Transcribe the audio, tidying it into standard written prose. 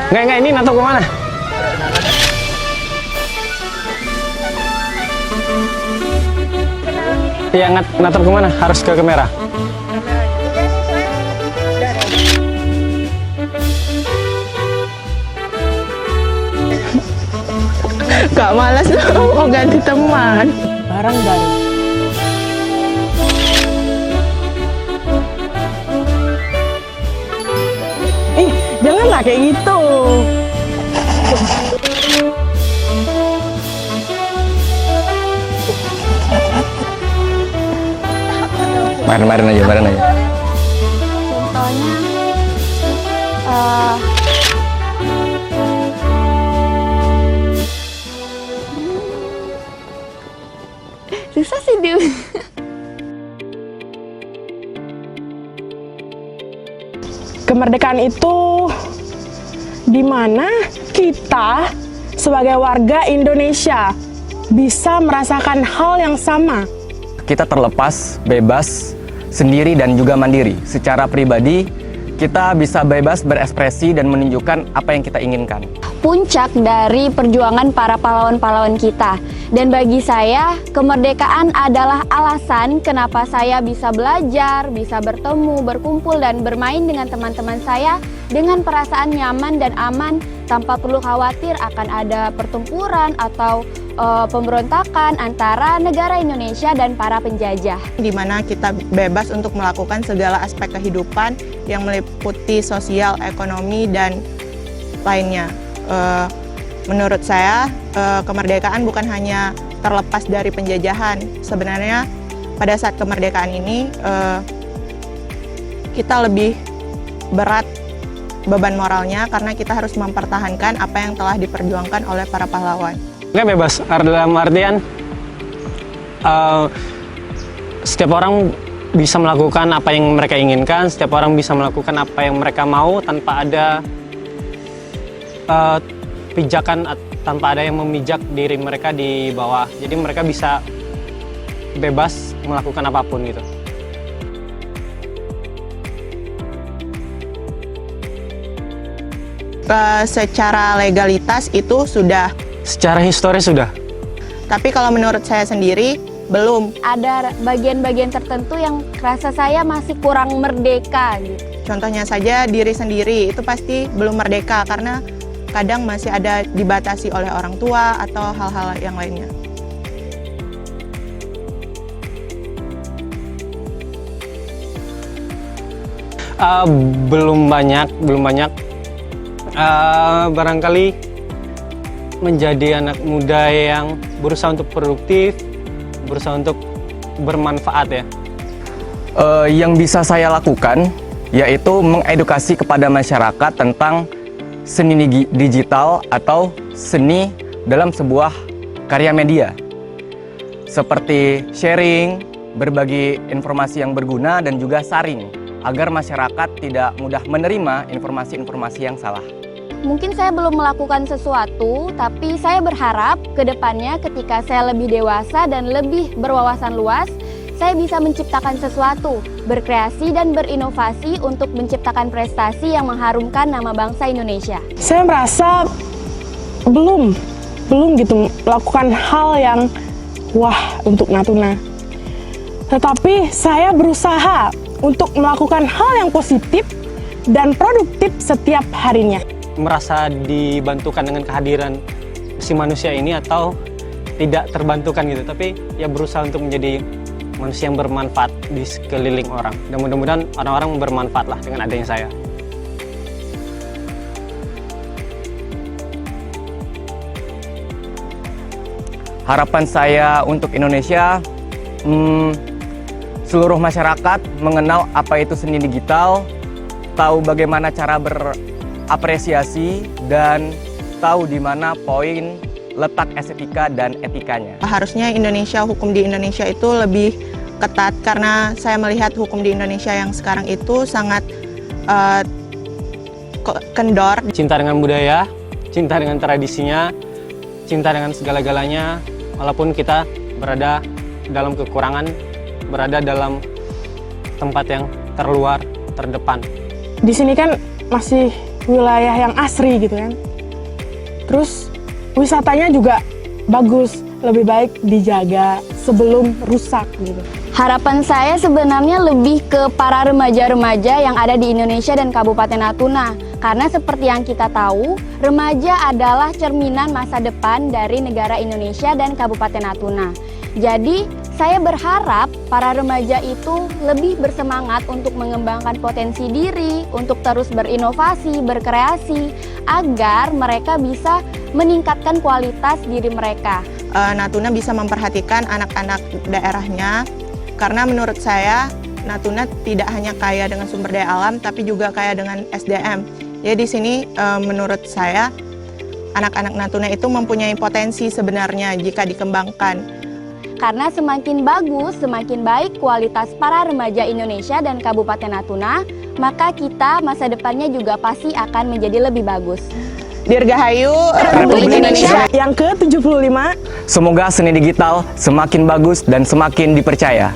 Enggak, ini nato kemana? Iya, natap kemana? Harus ke kamera. Gak malas dong, mau ganti teman. Barang baru. Janganlah kayak gitu. Main aja. Contohnya, susah sih dia. Kemerdekaan itu di mana kita sebagai warga Indonesia bisa merasakan hal yang sama. Kita terlepas, bebas, sendiri dan juga mandiri. Secara pribadi, kita bisa bebas berekspresi dan menunjukkan apa yang kita inginkan. Puncak dari perjuangan para pahlawan-pahlawan kita. Dan bagi saya, kemerdekaan adalah alasan kenapa saya bisa belajar, bisa bertemu, berkumpul, dan bermain dengan teman-teman saya dengan perasaan nyaman dan aman tanpa perlu khawatir akan ada pertempuran atau pemberontakan antara negara Indonesia dan para penjajah. Di mana kita bebas untuk melakukan segala aspek kehidupan yang meliputi sosial, ekonomi, dan lainnya. Menurut saya, kemerdekaan bukan hanya terlepas dari penjajahan. Sebenarnya pada saat kemerdekaan ini, kita lebih berat beban moralnya karena kita harus mempertahankan apa yang telah diperjuangkan oleh para pahlawan. Nggak bebas, dalam artian setiap orang bisa melakukan apa yang mereka inginkan, setiap orang bisa melakukan apa yang mereka mau tanpa ada pijakan, tanpa ada yang memijak diri mereka di bawah. Jadi mereka bisa bebas melakukan apapun gitu. Secara legalitas itu sudah. Secara historis sudah. Tapi kalau menurut saya sendiri, belum. Ada bagian-bagian tertentu yang rasa saya masih kurang merdeka gitu. Contohnya saja diri sendiri, itu pasti belum merdeka karena kadang masih ada dibatasi oleh orang tua atau hal-hal yang lainnya. Belum banyak. Barangkali menjadi anak muda yang berusaha untuk produktif, berusaha untuk bermanfaat ya. Yang bisa saya lakukan yaitu mengedukasi kepada masyarakat tentang seni digital atau seni dalam sebuah karya media. Seperti sharing, berbagi informasi yang berguna, dan juga saring agar masyarakat tidak mudah menerima informasi-informasi yang salah. Mungkin saya belum melakukan sesuatu, tapi saya berharap ke depannya ketika saya lebih dewasa dan lebih berwawasan luas, saya bisa menciptakan sesuatu, berkreasi dan berinovasi untuk menciptakan prestasi yang mengharumkan nama bangsa Indonesia. Saya merasa belum gitu melakukan hal yang wah untuk Natuna. Tetapi saya berusaha untuk melakukan hal yang positif dan produktif setiap harinya. Merasa dibantukan dengan kehadiran si manusia ini atau tidak terbantukan gitu, tapi ya berusaha untuk menjadi manusia yang bermanfaat di sekeliling orang. Dan mudah-mudahan orang-orang bermanfaat lah dengan adanya saya. Harapan saya untuk Indonesia, seluruh masyarakat mengenal apa itu seni digital, tahu bagaimana cara berapresiasi, dan tahu di mana poin letak estetika dan etikanya. Harusnya hukum di Indonesia itu lebih ketat karena saya melihat hukum di Indonesia yang sekarang itu sangat kendor. Cinta dengan budaya, cinta dengan tradisinya, cinta dengan segala-galanya, walaupun kita berada dalam kekurangan, berada dalam tempat yang terluar, terdepan. Di sini kan masih wilayah yang asri gitu kan. Terus wisatanya juga bagus, lebih baik dijaga sebelum rusak gitu. Harapan saya sebenarnya lebih ke para remaja-remaja yang ada di Indonesia dan Kabupaten Natuna. Karena seperti yang kita tahu, remaja adalah cerminan masa depan dari negara Indonesia dan Kabupaten Natuna. Jadi, saya berharap para remaja itu lebih bersemangat untuk mengembangkan potensi diri, untuk terus berinovasi, berkreasi, agar mereka bisa meningkatkan kualitas diri mereka. Natuna bisa memperhatikan anak-anak daerahnya, karena menurut saya Natuna tidak hanya kaya dengan sumber daya alam, tapi juga kaya dengan SDM. Jadi di sini menurut saya anak-anak Natuna itu mempunyai potensi sebenarnya jika dikembangkan. Karena semakin bagus, semakin baik kualitas para remaja Indonesia dan Kabupaten Natuna, maka kita masa depannya juga pasti akan menjadi lebih bagus. Dirgahayu Republik Indonesia Yang ke-75. Semoga seni digital semakin bagus dan semakin dipercaya.